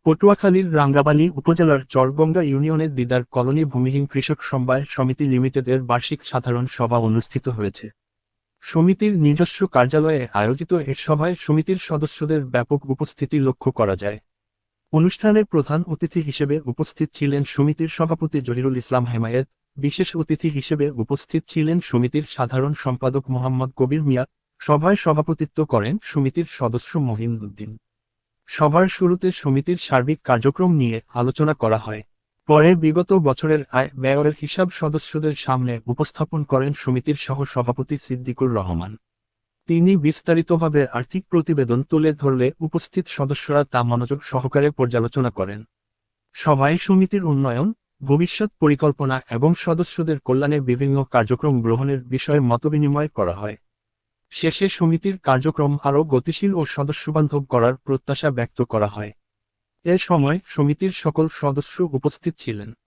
পটুয়াখালীর রাঙ্গাবালী উপজেলার চরগঙ্গা ইউনিয়নের দিদার কলোনি ভূমিহীন কৃষক সমবায় সমিতি লিমিটেডের বার্ষিক সাধারণ সভা অনুষ্ঠিত হয়েছে। সমিতির নিজস্ব কার্যালয়ে আয়োজিত এ সভায় সমিতির সদস্যদের ব্যাপক উপস্থিতি লক্ষ্য করা যায়। অনুষ্ঠানে প্রধান অতিথি হিসেবে উপস্থিত ছিলেন সমিতির সভাপতি জহিরুল ইসলাম হেমায়েত। বিশেষ অতিথি হিসেবে উপস্থিত ছিলেন সমিতির সাধারণ সম্পাদক মোহাম্মদ কবির মিয়া। সভায় সভাপতিত্ব করেন সমিতির সদস্য মহিন উদ্দিন। সভার শুরুতে সমিতির সার্বিক কার্যক্রম নিয়ে আলোচনা করা হয়। পরে বিগত বছরের আয় ব্যয়ের হিসাব সদস্যদের সামনে উপস্থাপন করেন সমিতির সহ সভাপতি সিদ্দিকুর রহমান। তিনি বিস্তারিতভাবে আর্থিক প্রতিবেদন তুলে ধরলে উপস্থিত সদস্যরা তা মনোযোগ সহকারে পর্যালোচনা করেন। সভায় সমিতির উন্নয়ন, ভবিষ্যৎ পরিকল্পনা এবং সদস্যদের কল্যাণে বিভিন্ন কার্যক্রম গ্রহণের বিষয়ে মতবিনিময় করা হয়। শেষে সমিতির কার্যক্রম আরও গতিশীল ও সদস্যবান্ধব করার প্রত্যাশা ব্যক্ত করা হয়। এ সময় সমিতির সকল সদস্য উপস্থিত ছিলেন।